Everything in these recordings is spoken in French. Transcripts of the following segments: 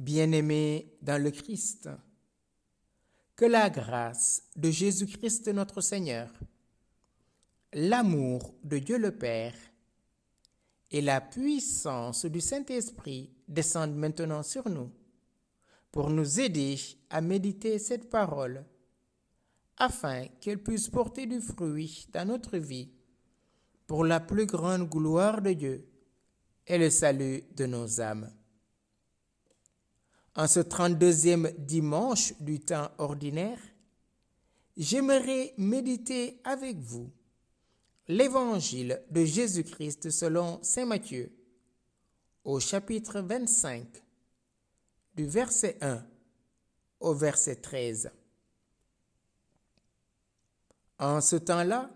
Bien-aimés dans le Christ, que la grâce de Jésus-Christ notre Seigneur, l'amour de Dieu le Père et la puissance du Saint-Esprit descendent maintenant sur nous pour nous aider à méditer cette parole afin qu'elle puisse porter du fruit dans notre vie pour la plus grande gloire de Dieu et le salut de nos âmes. En ce 32e dimanche du temps ordinaire, j'aimerais méditer avec vous l'évangile de Jésus-Christ selon saint Matthieu, au chapitre 25, du verset 1 au verset 13. En ce temps-là,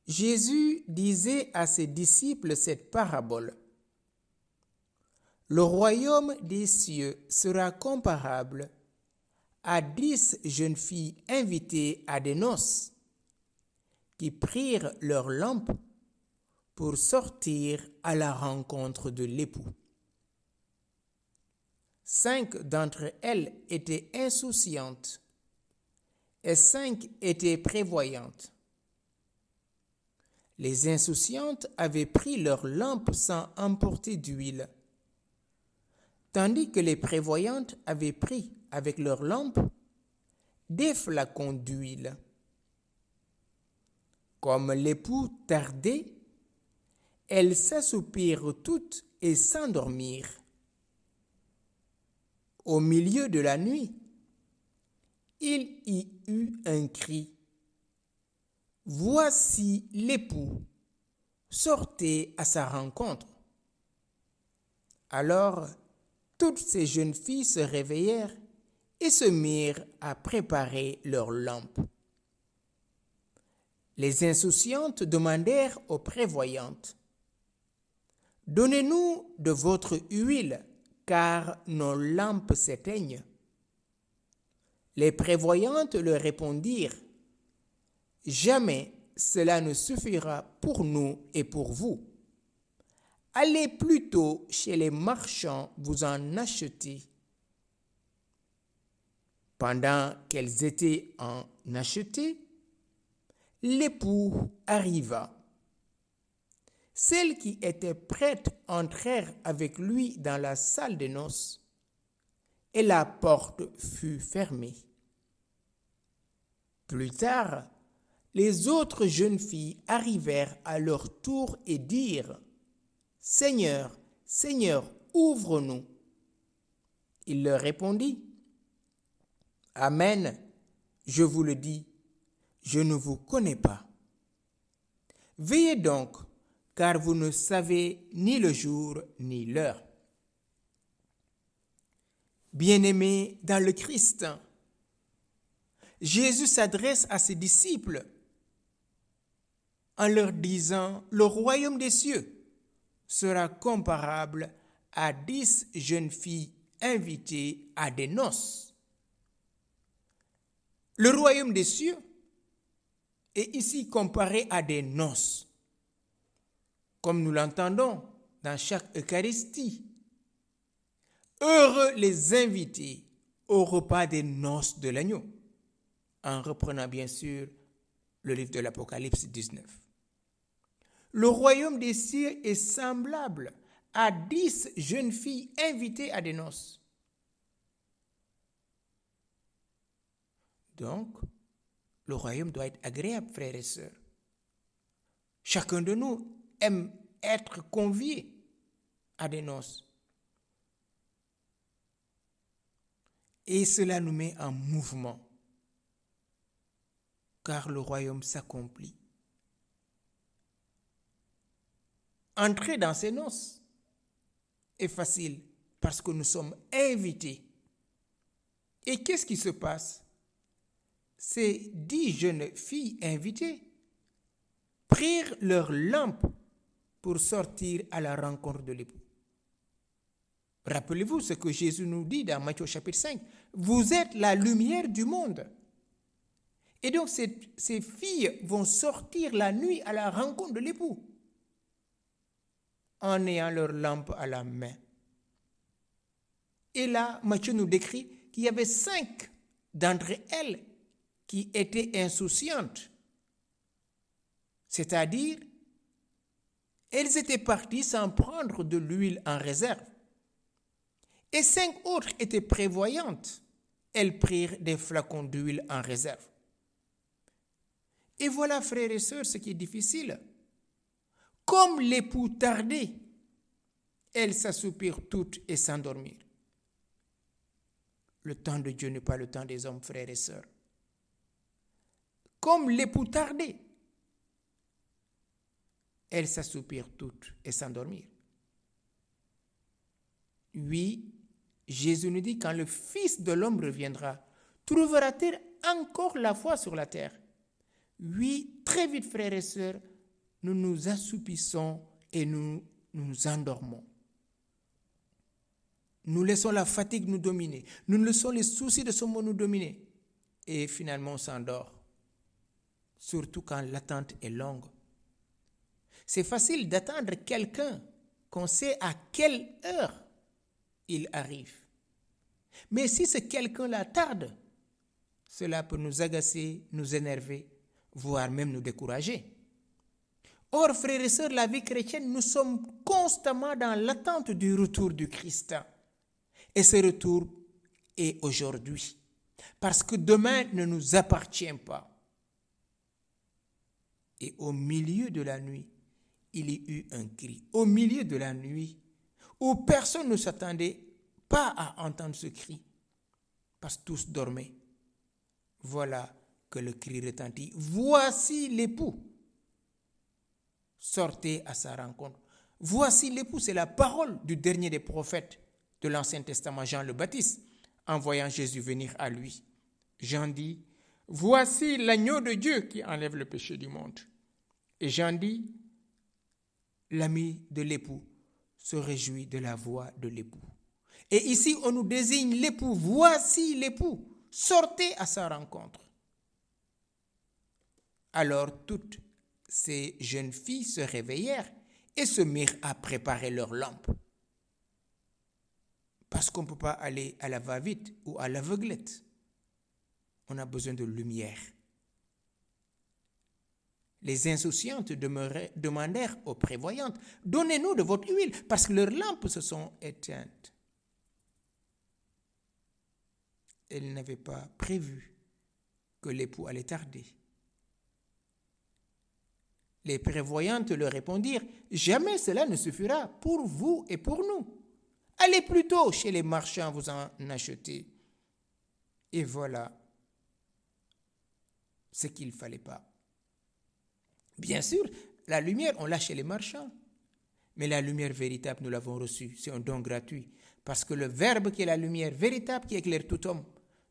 Jésus disait à ses disciples cette parabole. Le royaume des cieux sera comparable à 10 jeunes filles invitées à des noces qui prirent leurs lampes pour sortir à la rencontre de l'époux. 5 d'entre elles étaient insouciantes et 5 étaient prévoyantes. Les insouciantes avaient pris leurs lampes sans emporter d'huile, tandis que les prévoyantes avaient pris avec leurs lampes des flacons d'huile. Comme l'époux tardait, elles s'assoupirent toutes et s'endormirent. Au milieu de la nuit, il y eut un cri. Voici l'époux, sortez à sa rencontre. Alors, toutes ces jeunes filles se réveillèrent et se mirent à préparer leurs lampes. Les insouciantes demandèrent aux prévoyantes, « Donnez-nous de votre huile, car nos lampes s'éteignent. » Les prévoyantes leur répondirent, « Jamais cela ne suffira pour nous et pour vous. Allez plutôt chez les marchands vous en acheter. » Pendant qu'elles étaient en acheter, l'époux arriva. Celles qui étaient prêtes entrèrent avec lui dans la salle des noces, et la porte fut fermée. Plus tard, les autres jeunes filles arrivèrent à leur tour et dirent, « Seigneur, Seigneur, ouvre-nous. » Il leur répondit, « Amen, je vous le dis, je ne vous connais pas. Veillez donc, car vous ne savez ni le jour ni l'heure. » Bien-aimés dans le Christ, Jésus s'adresse à ses disciples en leur disant, « Le royaume des cieux sera comparable à 10 jeunes filles invitées à des noces. » Le royaume des cieux est ici comparé à des noces, comme nous l'entendons dans chaque Eucharistie. Heureux les invités au repas des noces de l'agneau, en reprenant bien sûr le livre de l'Apocalypse 19. Le royaume des cieux est semblable à 10 jeunes filles invitées à des noces. Donc, le royaume doit être agréable, frères et sœurs. Chacun de nous aime être convié à des noces. Et cela nous met en mouvement, car le royaume s'accomplit. Entrer dans ces noces est facile parce que nous sommes invités. Et qu'est-ce qui se passe? Ces 10 jeunes filles invitées prirent leurs lampes pour sortir à la rencontre de l'époux. Rappelez-vous ce que Jésus nous dit dans Matthieu chapitre 5. Vous êtes la lumière du monde. Et donc ces filles vont sortir la nuit à la rencontre de l'époux en ayant leur lampe à la main. Et là, Matthieu nous décrit qu'il y avait 5 d'entre elles qui étaient insouciantes. C'est-à-dire, elles étaient parties sans prendre de l'huile en réserve. Et 5 autres étaient prévoyantes. Elles prirent des flacons d'huile en réserve. Et voilà, frères et sœurs, ce qui est difficile. Comme l'époux tardait, elles s'assoupirent toutes et s'endormirent. Le temps de Dieu n'est pas le temps des hommes, frères et sœurs. Comme l'époux tardait, elles s'assoupirent toutes et s'endormirent. Oui, Jésus nous dit, quand le Fils de l'homme reviendra, trouvera-t-il encore la foi sur la terre? Oui, très vite, frères et sœurs, nous nous assoupissons et nous nous endormons. Nous laissons la fatigue nous dominer. Nous laissons les soucis de ce monde nous dominer. Et finalement, on s'endort. Surtout quand l'attente est longue. C'est facile d'attendre quelqu'un qu'on sait à quelle heure il arrive. Mais si ce quelqu'un-là tarde, cela peut nous agacer, nous énerver, voire même nous décourager. Or, frères et sœurs, la vie chrétienne, nous sommes constamment dans l'attente du retour du Christ. Et ce retour est aujourd'hui. Parce que demain ne nous appartient pas. Et au milieu de la nuit, il y eut un cri. Au milieu de la nuit, où personne ne s'attendait pas à entendre ce cri. Parce que tous dormaient. Voilà que le cri retentit. Voici l'époux. Sortez à sa rencontre. Voici l'époux, c'est la parole du dernier des prophètes de l'Ancien Testament, Jean le Baptiste, en voyant Jésus venir à lui. Jean dit, voici l'agneau de Dieu qui enlève le péché du monde. Et Jean dit, l'ami de l'époux se réjouit de la voix de l'époux. Et ici, on nous désigne l'époux. Voici l'époux. Sortez à sa rencontre. Alors toutes ces jeunes filles se réveillèrent et se mirent à préparer leurs lampes. Parce qu'on ne peut pas aller à la va-vite ou à l'aveuglette. On a besoin de lumière. Les insouciantes demandèrent aux prévoyantes, donnez-nous de votre huile, parce que leurs lampes se sont éteintes. Elles n'avaient pas prévu que l'époux allait tarder. Les prévoyantes leur répondirent, jamais cela ne suffira pour vous et pour nous. Allez plutôt chez les marchands vous en acheter. Et voilà ce qu'il ne fallait pas. Bien sûr, la lumière, on l'a chez les marchands. Mais la lumière véritable, nous l'avons reçue. C'est un don gratuit. Parce que le Verbe qui est la lumière véritable, qui éclaire tout homme,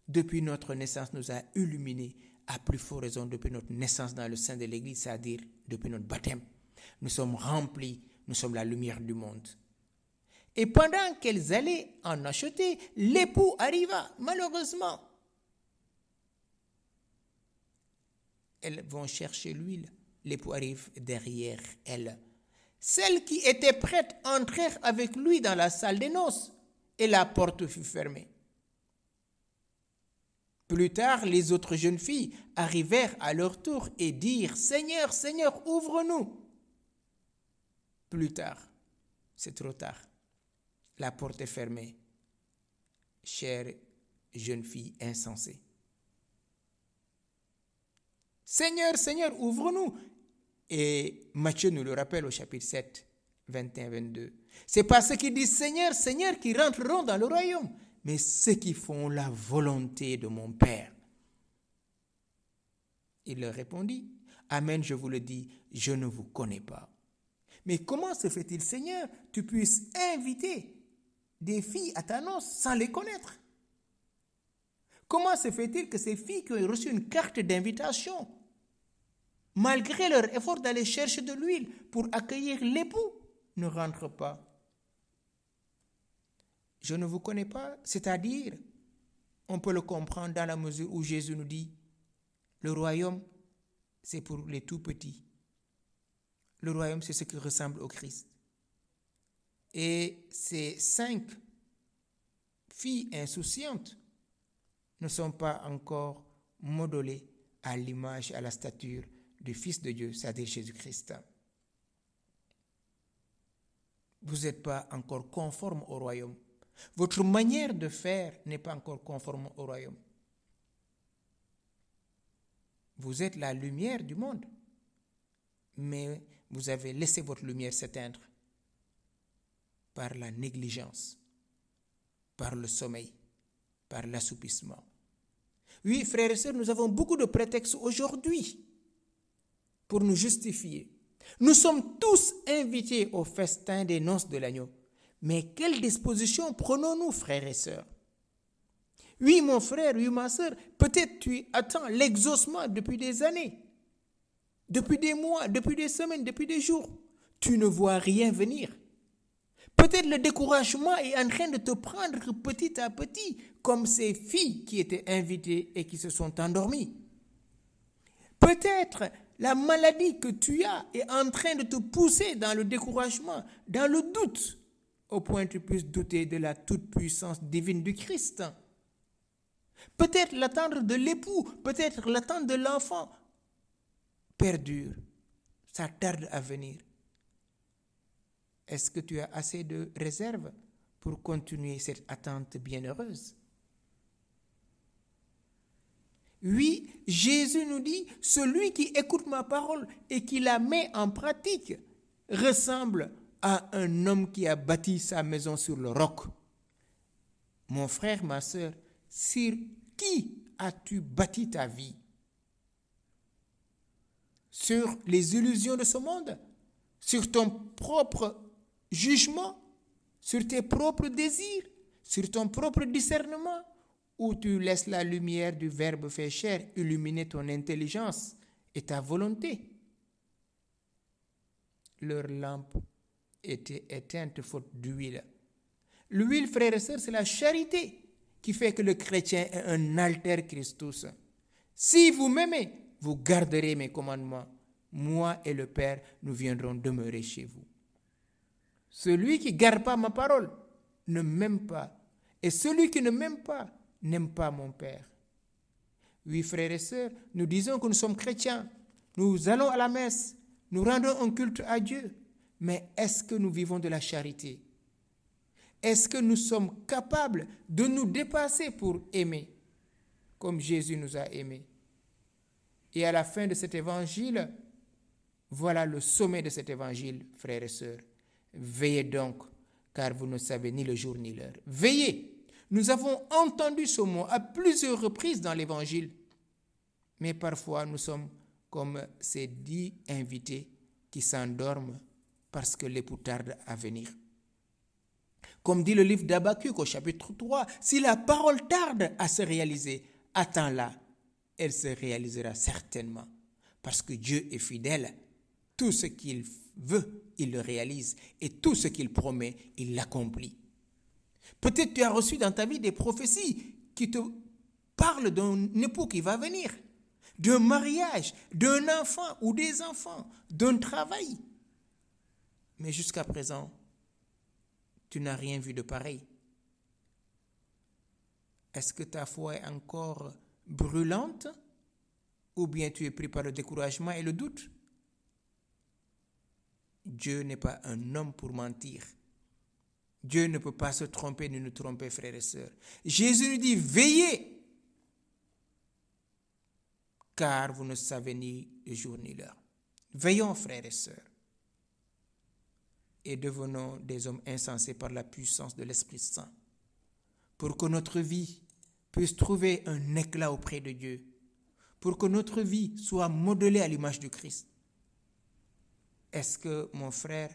depuis notre naissance, nous a illuminés, à plus forte raison depuis notre naissance dans le sein de l'Église, c'est-à-dire depuis notre baptême. Nous sommes remplis, nous sommes la lumière du monde. Et pendant qu'elles allaient en acheter, l'époux arriva, malheureusement. Elles vont chercher l'huile. L'époux arrive derrière elles. Celles qui étaient prêtes entrèrent avec lui dans la salle des noces et la porte fut fermée. Plus tard, les autres jeunes filles arrivèrent à leur tour et dirent « Seigneur, Seigneur, ouvre-nous !» Plus tard, c'est trop tard. La porte est fermée. Chère jeune fille insensée. Seigneur, Seigneur, ouvre-nous. Et Matthieu nous le rappelle au chapitre 7, 21-22. C'est pas ceux qui disent Seigneur, Seigneur qui rentreront dans le royaume, mais ceux qui font la volonté de mon Père. Il leur répondit, Amen, je vous le dis, je ne vous connais pas. Mais comment se fait-il, Seigneur, tu puisses inviter des filles à ta noce sans les connaître? Comment se fait-il que ces filles qui ont reçu une carte d'invitation, malgré leur effort d'aller chercher de l'huile pour accueillir l'époux, ne rentrent pas? Je ne vous connais pas, c'est-à-dire, on peut le comprendre dans la mesure où Jésus nous dit, le royaume, c'est pour les tout petits. Le royaume, c'est ce qui ressemble au Christ. Et ces 5 filles insouciantes ne sont pas encore modelées à l'image, à la stature du Fils de Dieu, c'est-à-dire Jésus-Christ. Vous n'êtes pas encore conforme au royaume. Votre manière de faire n'est pas encore conforme au royaume. Vous êtes la lumière du monde, mais vous avez laissé votre lumière s'éteindre par la négligence, par le sommeil, par l'assoupissement. Oui, frères et sœurs, nous avons beaucoup de prétextes aujourd'hui pour nous justifier. Nous sommes tous invités au festin des noces de l'agneau. Mais quelle disposition prenons-nous, frères et sœurs? Oui, mon frère, oui, ma sœur, peut-être tu attends l'exaucement depuis des années, depuis des mois, depuis des semaines, depuis des jours. Tu ne vois rien venir. Peut-être le découragement est en train de te prendre petit à petit, comme ces filles qui étaient invitées et qui se sont endormies. Peut-être la maladie que tu as est en train de te pousser dans le découragement, dans le doute, au point que tu puisses douter de la toute-puissance divine du Christ. Peut-être l'attendre de l'époux, peut-être l'attendre de l'enfant perdure, ça tarde à venir. Est-ce que tu as assez de réserve pour continuer cette attente bienheureuse? Oui, Jésus nous dit, celui qui écoute ma parole et qui la met en pratique ressemble à un homme qui a bâti sa maison sur le roc. Mon frère, ma sœur, sur qui as-tu bâti ta vie? Sur les illusions de ce monde? Sur ton propre jugement? Sur tes propres désirs? Sur ton propre discernement? Ou tu laisses la lumière du Verbe fait chair illuminer ton intelligence et ta volonté? Leur lampe était éteinte faute d'huile. L'huile, frères et sœurs, c'est la charité qui fait que le chrétien est un alter Christus. Si vous m'aimez, vous garderez mes commandements. Moi et le Père, nous viendrons demeurer chez vous. Celui qui ne garde pas ma parole ne m'aime pas. Et celui qui ne m'aime pas n'aime pas mon Père. Oui, frères et sœurs, nous disons que nous sommes chrétiens. Nous allons à la messe. Nous rendons un culte à Dieu. Mais est-ce que nous vivons de la charité? Est-ce que nous sommes capables de nous dépasser pour aimer comme Jésus nous a aimés? Et à la fin de cet évangile, voilà le sommet de cet évangile, frères et sœurs. Veillez donc, car vous ne savez ni le jour ni l'heure. Veillez. Nous avons entendu ce mot à plusieurs reprises dans l'évangile. Mais parfois, nous sommes comme ces 10 invités qui s'endorment parce que l'époux tarde à venir. Comme dit le livre d'Habakkuk au chapitre 3, si la parole tarde à se réaliser, attends-la, elle se réalisera certainement. Parce que Dieu est fidèle. Tout ce qu'il veut, il le réalise. Et tout ce qu'il promet, il l'accomplit. Peut-être tu as reçu dans ta vie des prophéties qui te parlent d'un époux qui va venir, d'un mariage, d'un enfant ou des enfants, d'un travail. Mais jusqu'à présent, tu n'as rien vu de pareil. Est-ce que ta foi est encore brûlante ou bien tu es pris par le découragement et le doute? Dieu n'est pas un homme pour mentir. Dieu ne peut pas se tromper ni nous tromper, frères et sœurs. Jésus nous dit, veillez, car vous ne savez ni le jour ni l'heure. Veillons, frères et sœurs, et devenons des hommes insensés par la puissance de l'Esprit Saint, pour que notre vie puisse trouver un éclat auprès de Dieu, pour que notre vie soit modelée à l'image du Christ. Est-ce que, mon frère,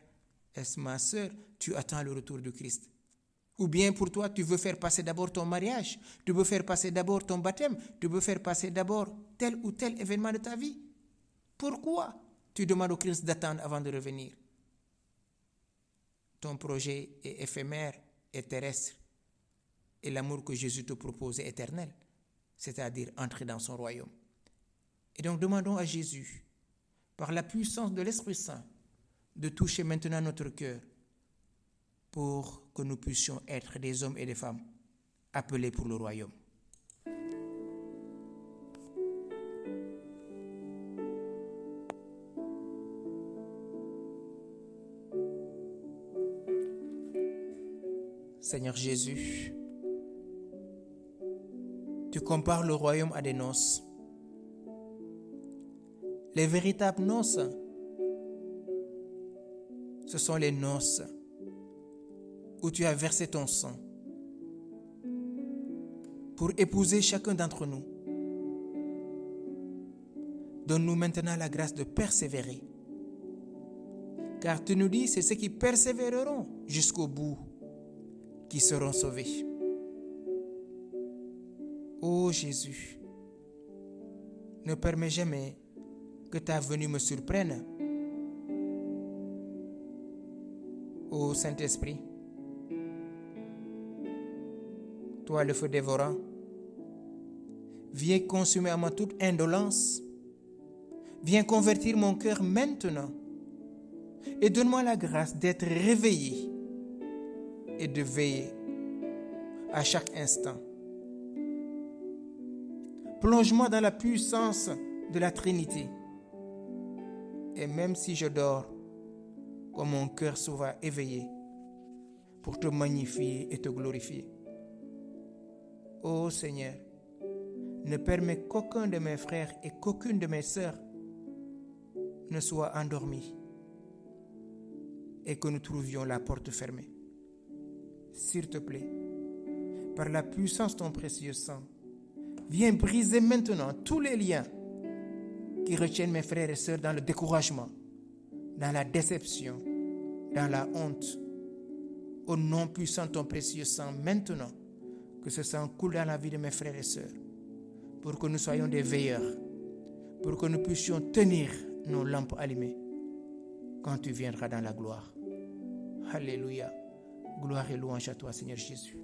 est-ce ma sœur, tu attends le retour de Christ? Ou bien pour toi, tu veux faire passer d'abord ton mariage, tu veux faire passer d'abord ton baptême, tu veux faire passer d'abord tel ou tel événement de ta vie? Pourquoi tu demandes au Christ d'attendre avant de revenir? Ton projet est éphémère et terrestre, et l'amour que Jésus te propose est éternel, c'est-à-dire entrer dans son royaume. Et donc demandons à Jésus, par la puissance de l'Esprit Saint, de toucher maintenant notre cœur pour que nous puissions être des hommes et des femmes appelés pour le royaume. Seigneur Jésus, tu compares le royaume à des noces. Les véritables noces, ce sont les noces où tu as versé ton sang pour épouser chacun d'entre nous. Donne-nous maintenant la grâce de persévérer. Car tu nous dis, c'est ceux qui persévéreront jusqu'au bout qui seront sauvés. Ô Jésus, ne permets jamais que ta venue me surprenne. Ô Saint-Esprit, toi le feu dévorant, viens consumer à moi toute indolence. Viens convertir mon cœur maintenant et donne-moi la grâce d'être réveillé et de veiller à chaque instant. Plonge-moi dans la puissance de la Trinité. Et même si je dors, que mon cœur soit éveillé pour te magnifier et te glorifier. Ô Seigneur, ne permets qu'aucun de mes frères et qu'aucune de mes sœurs ne soit endormi et que nous trouvions la porte fermée. S'il te plaît, par la puissance de ton précieux sang, viens briser maintenant tous les liens qui retiennent mes frères et sœurs dans le découragement, dans la déception, dans la honte. Au nom puissant de ton précieux sang, maintenant, que ce sang coule dans la vie de mes frères et sœurs, pour que nous soyons des veilleurs, pour que nous puissions tenir nos lampes allumées quand tu viendras dans la gloire. Alléluia. Gloire et louange à toi, Seigneur Jésus.